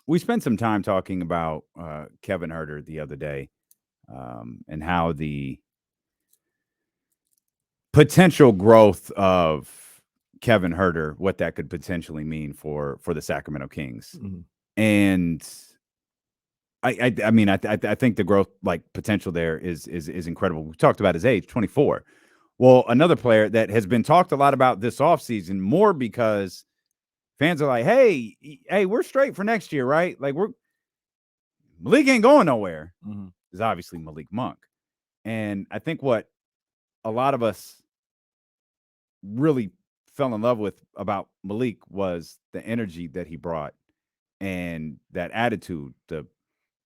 we spent some time talking about Kevin Herter the other day, and how the potential growth of Kevin Herter, what that could potentially mean for the Sacramento Kings. Mhm. And I mean, I think the growth like potential there is incredible. We talked about his age, 24. Well, another player that has been talked a lot about this offseason, more because fans are like, hey, we're straight for next year, right? Like Malik ain't going nowhere. Mhm. Is obviously Malik Monk. And I think what a lot of us really fell in love with about Malik was the energy that he brought and that attitude, the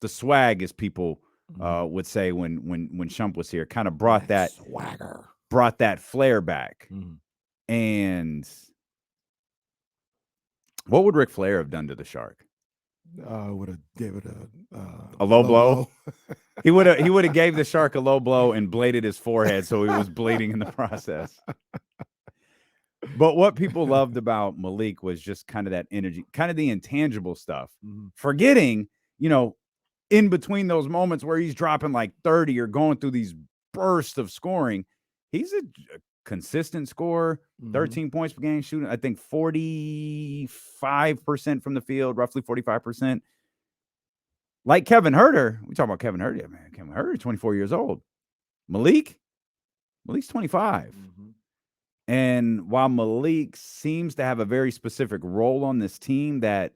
swag, as people Mhm. would say when Shump was here, kind of That swagger. brought that flair back. Mhm. And what would Ric Flair have done to the Shark? Would have gave it A a low low blow. blow. He would have gave the Shark a low blow and bladed his forehead so he was bleeding in the process. But what people loved about Malik was just kind of that energy, kind of the intangible stuff. Mhm. Forgetting, in between those moments where he's dropping like 30 or going through these bursts of scoring, he's a consistent scorer, Mhm. 13 points per game, shooting, I think 45% from the field, roughly 45%. Like Kevin Herter, we talk about Kevin Herter, yeah, man. Kevin Herter, 24 years old. Malik's 25. Mhm. And while Malik seems to have a very specific role on this team that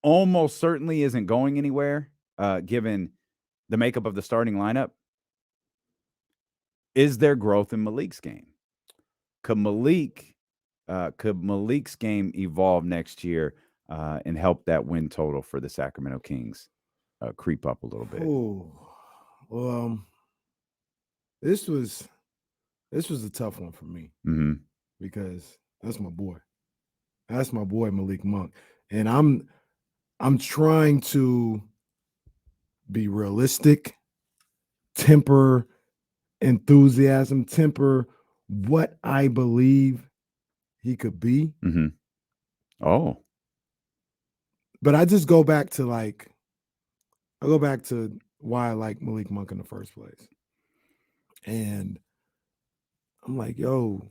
almost certainly isn't going anywhere, given the makeup of the starting lineup, is there growth in Malik's game? Could Malik's game evolve next year and help that win total for the Sacramento Kings creep up a little bit? Oh, well, this was this was a tough one for me Hmm. because that's my boy. That's my boy Malik Monk, and I'm trying to be realistic, temper enthusiasm, temper what I believe he could be. Hmm. Oh, But I just go back to I go back to why I like Malik Monk in the first place. And I'm like, yo,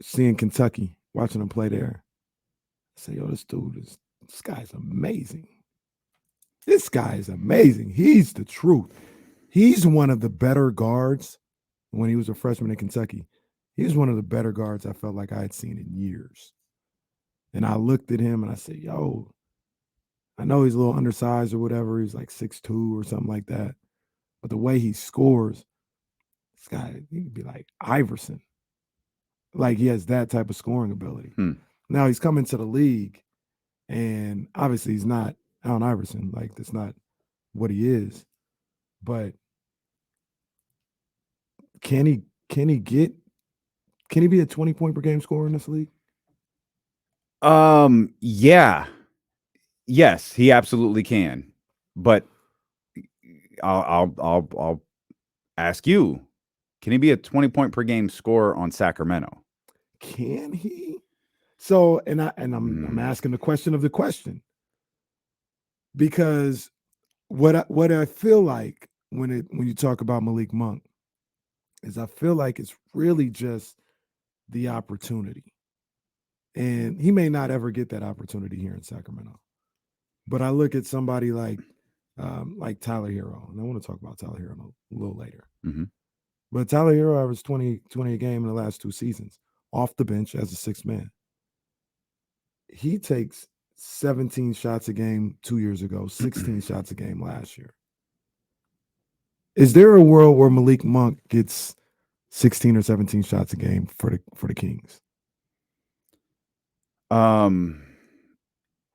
seeing Kentucky, watching him play there, I say, yo, this guy's amazing. This guy is amazing. He's the truth. He's one of the better guards when he was a freshman in Kentucky. He was one of the better guards I felt like I had seen in years. And I looked at him and I said, yo, I know he's a little undersized or whatever. He's like 6'2" or something like that. But the way he scores, this guy, he could be like Iverson. Like he has that type of scoring ability. hmm. Now he's coming to the league, and obviously he's not Allen Iverson. Like that's not what he is. But can he can he get can he be a 20-point per game scorer in this league? Yeah, yes, he absolutely can. But I'll ask you: can he be a 20-point per game scorer on Sacramento? Can he? So I'm Mm, asking the question of the question because what I feel like when you talk about Malik Monk is I feel like it's really just the opportunity. And he may not ever get that opportunity here in Sacramento. But I look at somebody like Tyler Hero, and I want to talk about Tyler Hero a little later. mhm. But Tyler Hero averaged 20 a game in the last 2 seasons off the bench as a sixth man. He takes 17 shots a game 2 years ago, 16 shots a game last year. Is there a world where Malik Monk gets 16 or 17 shots a game for the Kings? Um,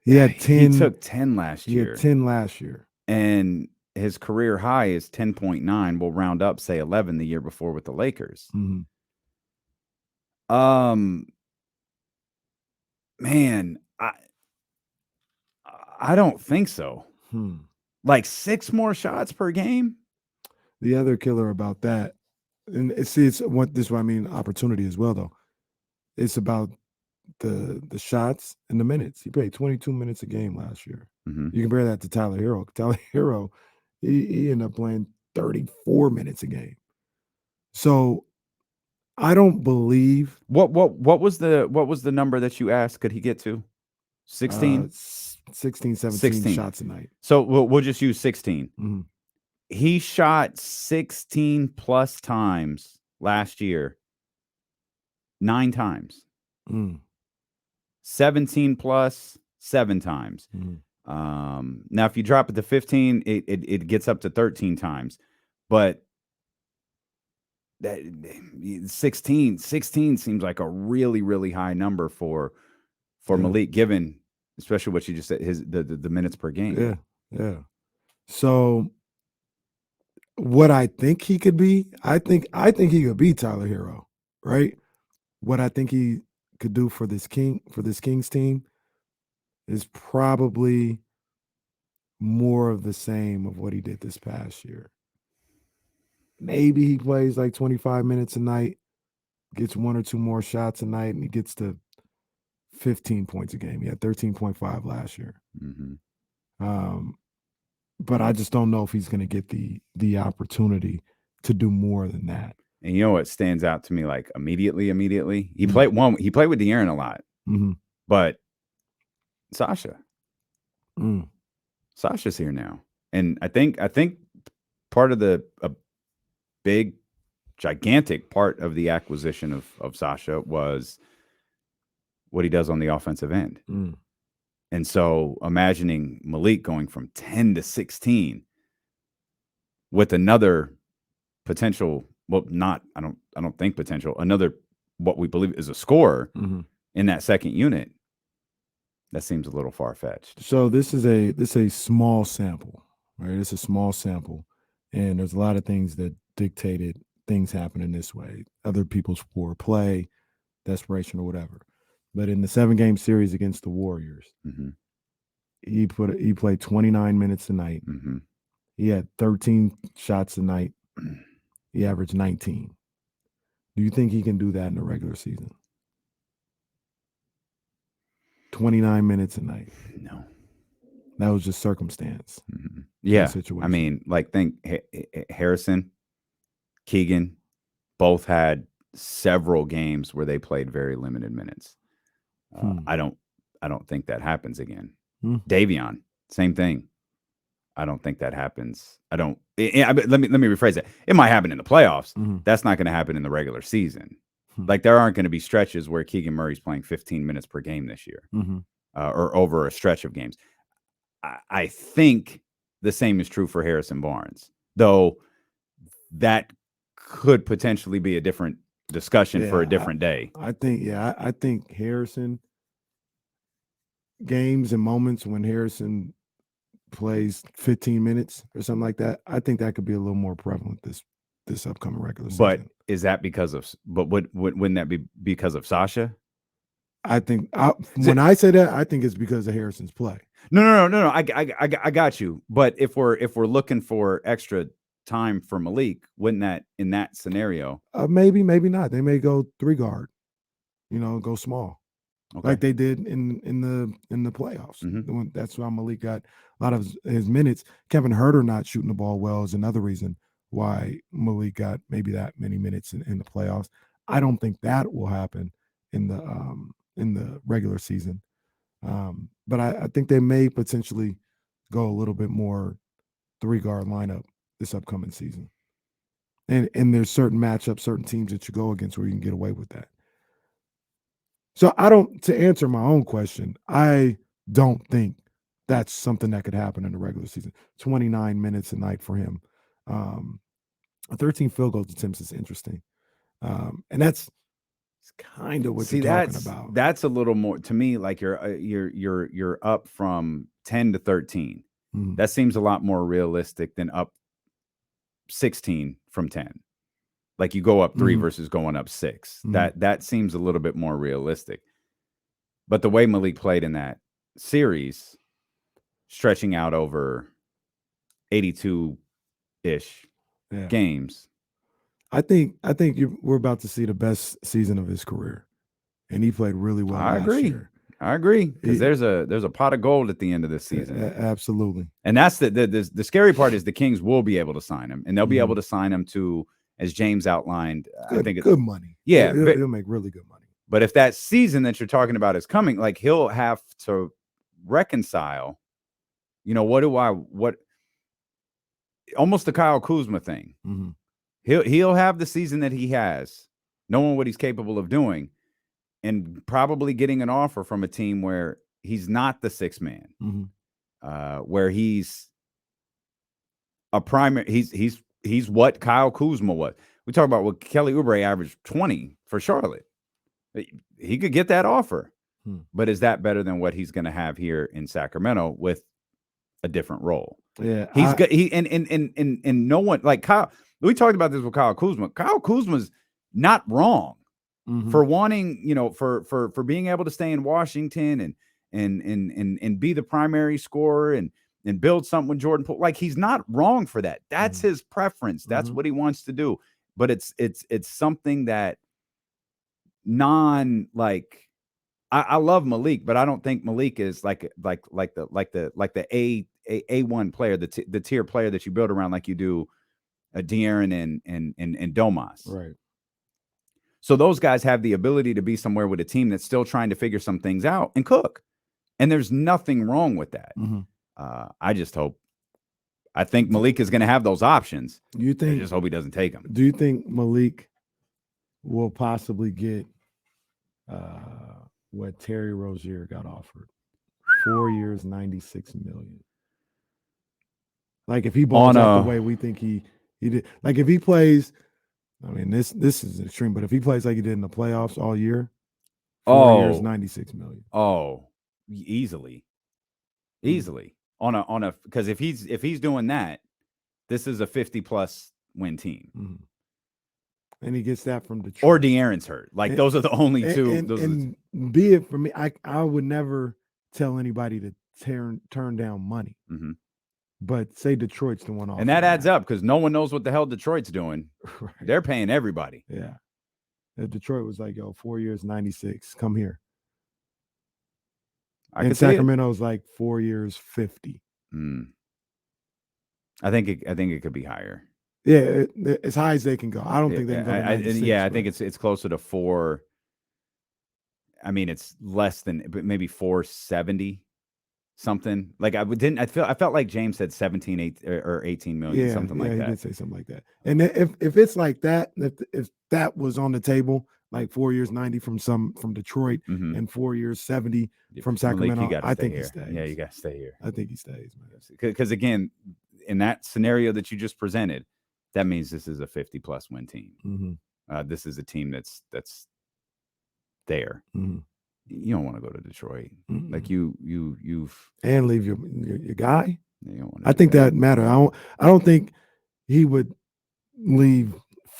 He had he 10. took 10 last He had year, 10 last year. and his career high is 10.9. We'll round up, say 11 the year before with the Lakers. Mhm. Um, man, I don't think so. Hmm. Like 6 more shots per game? The other killer about that, and see, it's what this is what I mean opportunity as well, though. It's about the shots and the minutes. He played 22 minutes a game last year. Mm-hmm. You compare that to Tyler Hero. Tyler Hero, he ended up playing 34 minutes a game. So I don't believe What was the number that you asked? Could he get to 16? 16, 17 16. shots a night. So we'll just use 16. Mhm. He shot 16 plus times last year, 9 times. Mm. 17 plus 7 times. Mm. Now, if you drop it to 15, it gets up to 13 times. But that 16 seems like a really, really high number for Malik, given especially what you just said, the minutes per game. Yeah. So what I think he could be, I think he could be Tyler Hero, right? What I think he could do for this Kings team is probably more of the same of what he did this past year. Maybe he plays like 25 minutes a night, gets 1 or 2 more shots a night, and he gets to 15 points a game. He had 13.5 last year. Mm-hmm. But I just don't know if he's going to get the opportunity to do more than that. And you know what stands out to me, like immediately, he played with De'Aaron a lot, but Sasha's here now, and I think part of a big, gigantic part of the acquisition of Sasha was what he does on the offensive end. And so imagining Malik going from 10 to 16 with another potential, well, not, I don't think potential, another, what we believe is a scorer in that second unit, that seems a little far-fetched. So this is a small sample, right? It's a small sample, and there's a lot of things that dictated things happening this way. Other people's poor play, desperation, or whatever. But in the 7-game series against the Warriors, he played 29 minutes a night. He had 13 shots a night. He averaged 19. Do you think he can do that in the regular season? 29 minutes a night. No. That was just circumstance. Yeah. I mean, like, think Harrison, Keegan, both had several games where they played very limited minutes. I don't think that happens again. Davion, same thing. I don't think that happens. Let me rephrase that. It might happen in the playoffs. That's not going to happen in the regular season. Like, there aren't going to be stretches where Keegan Murray's playing 15 minutes per game this year, or over a stretch of games. I think the same is true for Harrison Barnes, though that could potentially be a different discussion for a different day. I think Harrison, games and moments when Harrison plays 15 minutes or something like that, I think that could be a little more prevalent this upcoming regular season. But is that because of? But wouldn't that be because of Sasha? I think when I say that, I think it's because of Harrison's play. No. I got you. But if we're looking for extra time for Malik, wouldn't that, in that scenario? Maybe not. They may go 3 guard, go small, like they did in the playoffs. That's why Malik got a lot of his minutes. Kevin Huerter not shooting the ball well is another reason why Malik got maybe that many minutes in the playoffs. I don't think that will happen in the regular season. But I think they may potentially go a little bit more 3-guard lineup this upcoming season. And there's certain matchups, certain teams that you go against where you can get away with that. So to answer my own question, I don't think that's something that could happen in the regular season. 29 minutes a night for him. 13 field goal attempts is interesting. And that's kind of what you're talking about. That's a little more to me, like you're up from 10 to 13. That seems a lot more realistic than up 16 from 10. Like, you go up 3 versus going up 6. That seems a little bit more realistic. But the way Malik played in that series, stretching out over 82-ish games, I think we're about to see the best season of his career. and he played really well. I last agree. year. I agree, because there's a pot of gold at the end of this season. Absolutely. And that's the scary part is the Kings will be able to sign him, and they'll be Mhm. able to sign him to, as James outlined, Good, I think good money. Yeah, He'll make really good money. but if that season that you're talking about is coming, like, he'll have to reconcile, what almost the Kyle Kuzma thing. Mhm. He'll have the season that he has, knowing what he's capable of doing, and probably getting an offer from a team where he's not the sixth man, where he's a primary. He's what Kyle Kuzma was. We talk about what Kelly Oubre averaged 20 for Charlotte. He could get that offer, but is that better than what he's going to have here in Sacramento with a different role? Yeah, he's got and no one like Kyle. We talked about this with Kyle Kuzma. Kyle Kuzma's not wrong for wanting, for being able to stay in Washington and be the primary scorer and build something with Jordan Poole. Like, he's not wrong for that. That's his preference. That's what he wants to do. But it's something that I love Malik, but I don't think Malik is like the A1 player, the tier player that you build around like you do De'Aaron and Domas. Right. So those guys have the ability to be somewhere with a team that's still trying to figure some things out and cook. And there's nothing wrong with that. I think Malik is going to have those options. I just hope he doesn't take them. Do you think Malik will possibly get what Terry Rozier got offered? 4 years, $96 million. Like, if he balls out the way we think he did, like, if he plays, I mean, this is extreme, but if he plays like he did in the playoffs all year, 4 years, $96 million. Oh, easily. On a because if he's doing that, this is a 50+ win team. And he gets that from Detroit. Or De'Aaron's hurt. Like, those are the only two. And be it for me, I would never tell anybody to turn down money. But say Detroit's the one off. And that adds up, because no one knows what the hell Detroit's doing. Right. They're paying everybody. Yeah. If Detroit was like, yo, 4 years, 96, come here. And Sacramento's like 4 years, 50. I think it could be higher. Yeah, as high as they can go. I don't think they can go to 96, I think it's closer to 4. I mean, it's less than, but maybe 470 something. Like, I felt like James said 17 or 18 million, something like that. Yeah, he did say something like that. And if it's like that, if that was on the table, like 4 years, 90 from Detroit and 4 years, 70 from Sacramento, Malik, I think he stays. Yeah, you got to stay here. I think he stays, man. Because again, in that scenario that you just presented, that means this is a 50+ win team. This is a team that's there. You don't want to go to Detroit. Like, you've and leave your guy. I think that matter. I don't think he would leave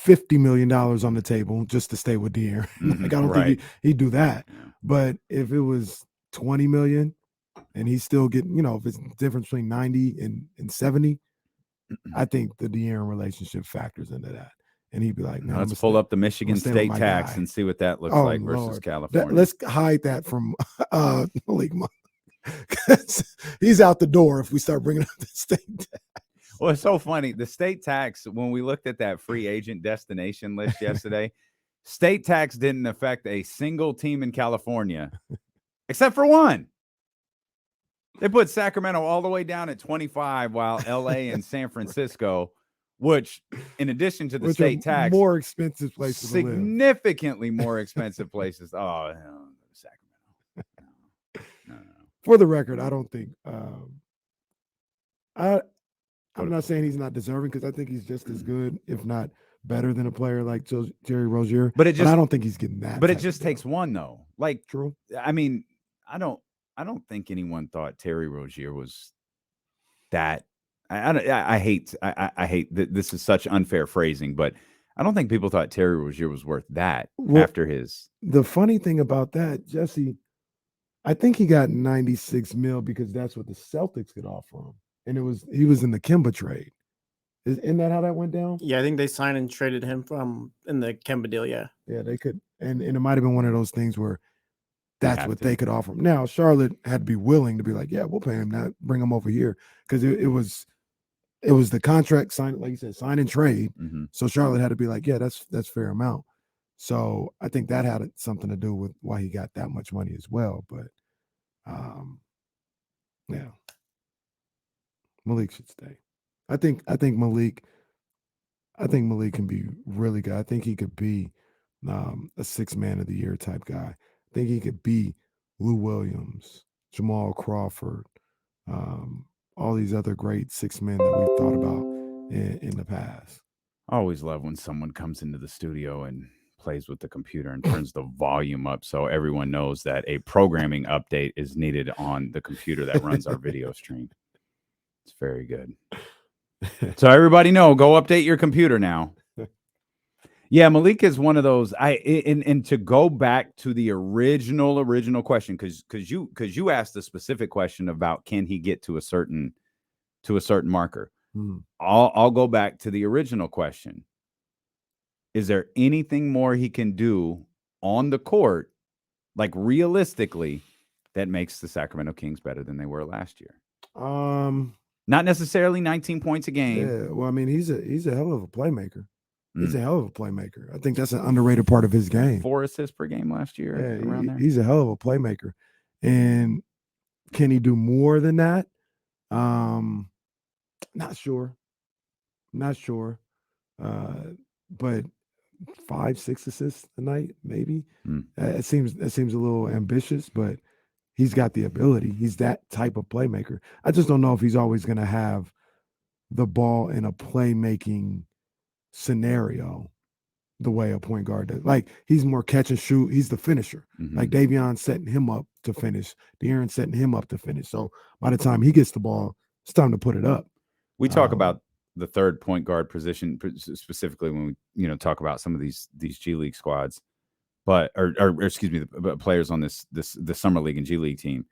$50 million on the table just to stay with De'Aaron. Like, I don't think he'd do that. But if it was 20 million and he's still getting, if it's the difference between 90 and 70, I think the De'Aaron relationship factors into that. And he'd be like, no, let's pull up the Michigan state tax and see what that looks like versus California. Let's hide that from Malik Monk, because he's out the door if we start bringing up the state tax. Well, it's so funny. The state tax, when we looked at that free agent destination list yesterday, state tax didn't affect a single team in California except for one. They put Sacramento all the way down at 25, while LA and San Francisco, which, in addition to the state tax, more expensive places, significantly more expensive places. Oh, hell, Sacramento. No. For the record, I don't think I'm not saying he's not deserving, because I think he's just as good, if not better, than a player like Terry Rozier. But I don't think he's getting that. But it just takes one, though. Like, true. I mean, I don't think anyone thought Terry Rozier was that. I hate that this is such unfair phrasing, but I don't think people thought Terry Rozier was worth that after his. The funny thing about that, Jesse, I think he got 96 mil because that's what the Celtics could offer him, and he was in the Kemba trade. Isn't that how that went down? Yeah, I think they signed and traded him from in the Kemba deal. Yeah. Yeah, they could, and it might have been one of those things where that's what to. they could offer him. Now, Charlotte had to be willing to be like, yeah, we'll pay him that, bring him over here, because it was the contract signed, like you said, sign and trade. Mm-hmm. So Charlotte had to be like, yeah, that's fair amount. So I think that had something to do with why he got that much money as well. But yeah, Malik should stay. I think Malik can be really good. I think he could be a 6 man of the year type guy. I think he could be Lou Williams, Jamal Crawford, all these other great 6 men that we've thought about in the past. I always love when someone comes into the studio and plays with the computer and turns the volume up so everyone knows that a programming update is needed on the computer that runs our video stream. It's very good. So everybody know, go update your computer now. Yeah, Malik is one of those. And to go back to the original question, because you asked a specific question about can he get to a certain marker. I'll go back to the original question. Is there anything more he can do on the court, like realistically, that makes the Sacramento Kings better than they were last year? Not necessarily 19 points a game. Yeah, well, I mean, he's a hell of a playmaker. He's a hell of a playmaker. I think that's an underrated part of his game. 4 assists per game last year. Yeah, around there. He's a hell of a playmaker. And can he do more than that? Not sure. But 5-6 assists a night, maybe. It seems a little ambitious, but he's got the ability. He's that type of playmaker. I just don't know if he's always going to have the ball in a playmaking scenario the way a point guard does. Like, he's more catch and shoot. He's the finisher. Like, Davion's setting him up to finish. De'Aaron's setting him up to finish. So by the time he gets the ball, it's time to put it up. We talk about the third point guard position specifically when we talk about some of these G League squads, but or excuse me, the players on the summer league and G League team.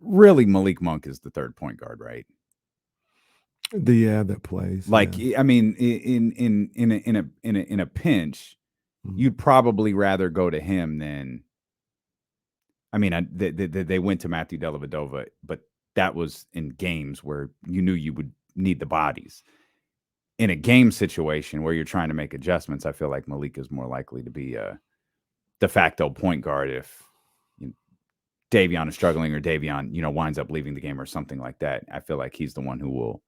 Really, Malik Monk is the third point guard, right? That plays. Like, yeah. I mean, in a pinch, you'd probably rather go to him than. I mean, they went to Matthew Dellavedova, but that was in games where you knew you would need the bodies. In a game situation where you're trying to make adjustments, I feel like Malik is more likely to be a de facto point guard if Davion is struggling or Davion, winds up leaving the game or something like that. I feel like he's the one who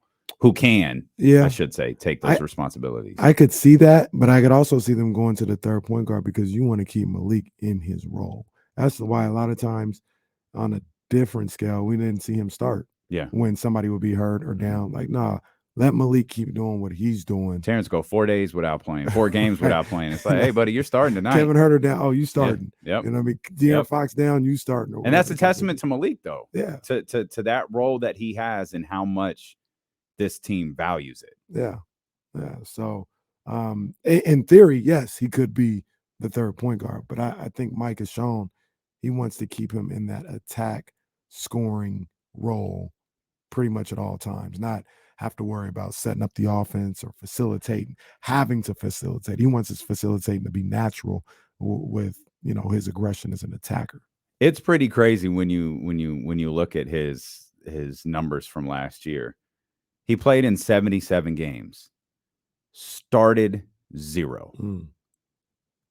can, I should say, take those responsibilities. I could see that, but I could also see them going to the third point guard because you want to keep Malik in his role. That's why a lot of times on a different scale, we didn't see him start. Yeah. When somebody would be hurt or down. Like, nah, let Malik keep doing what he's doing. Terrence go 4 days without playing, 4 games without playing. It's like, hey, buddy, you're starting tonight. Kevin Huerter down. Oh, you starting. Yep. You know what I mean? De'Aaron Fox down, you starting. And that's a testament to Malik, though. Yeah. To that role that he has and how much this team values it. Yeah. So, in theory, yes, he could be the third point guard. But I think Mike has shown he wants to keep him in that attack scoring role pretty much at all times, not have to worry about setting up the offense or having to facilitate. He wants his facilitating to be natural with, his aggression as an attacker. It's pretty crazy when you look at his numbers from last year. He played in 77 games, started 0.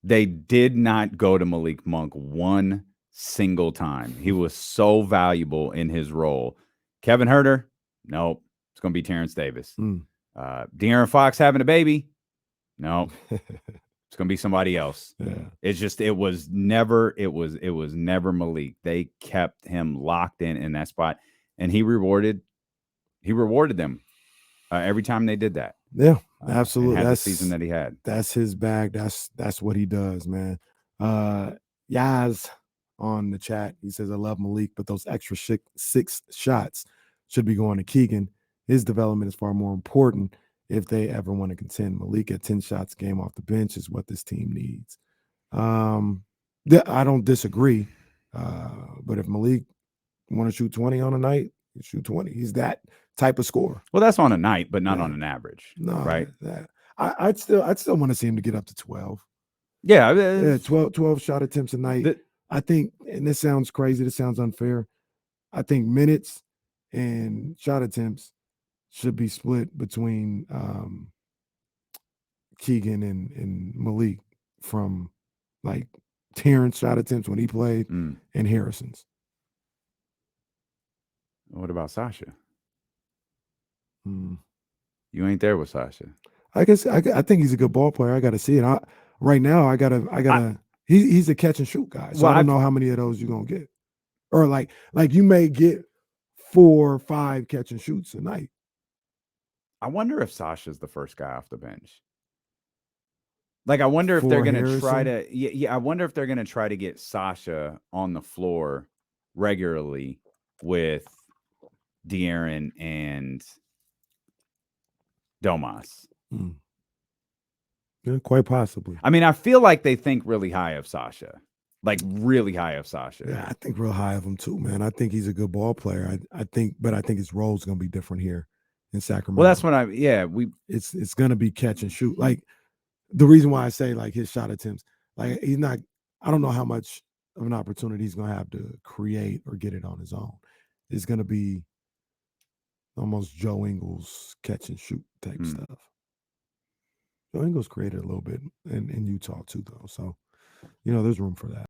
They did not go to Malik Monk one single time. He was so valuable in his role. Kevin Huerter, nope. It's going to be Terrence Davis. De'Aaron Fox having a baby, no. It's going to be somebody else. Yeah. It's just it was never Malik. They kept him locked in that spot, and he rewarded them every time they did that. Yeah, absolutely. That's the season that he had. That's his bag. That's what he does, man. Yaz on the chat, he says, I love Malik, but those extra 6 shots should be going to Keegan. His development is far more important if they ever want to contend. Malik at 10 shots a game off the bench is what this team needs. I don't disagree. But if Malik want to shoot 20 on a night, He can shoot 20. He's that type of scorer. Well, that's on a night, but not Yeah. on an average. No, right? I'd still want to see him to get up to 12. Yeah, Yeah, 12 shot attempts a night. The- I think, and this sounds crazy, this sounds unfair. I think minutes and shot attempts should be split between Keegan and Malik from like Terrence shot attempts when he played and Harrison's. What about Sasha? Mm. You ain't there with Sasha. I guess I think he's a good ball player. I got to see it. Right now, I gotta. He's a catch and shoot guy. So I don't know how many of those you're gonna get, or like you may get 4 or 5 catch and shoots a night. I wonder if Sasha's the first guy off the bench. Like, I wonder if they're going to try to, I wonder if they're going to try to get Sasha on the floor regularly with De'Aaron and Domas. Yeah, quite possibly. I mean, I feel like they think really high of Sasha, like really high of Sasha. Yeah, I think real high of him too, man. I think he's a good ball player. I think his role is going to be different here in Sacramento. Well, that's what it's going to be catch and shoot. Like, the reason why I say like his shot attempts, like he's not, I don't know how much of an opportunity he's going to have to create or get it on his own. It's going to be almost Joe Ingles catch and shoot type stuff. Joe Ingles created a little bit in Utah too, though. So, there's room for that.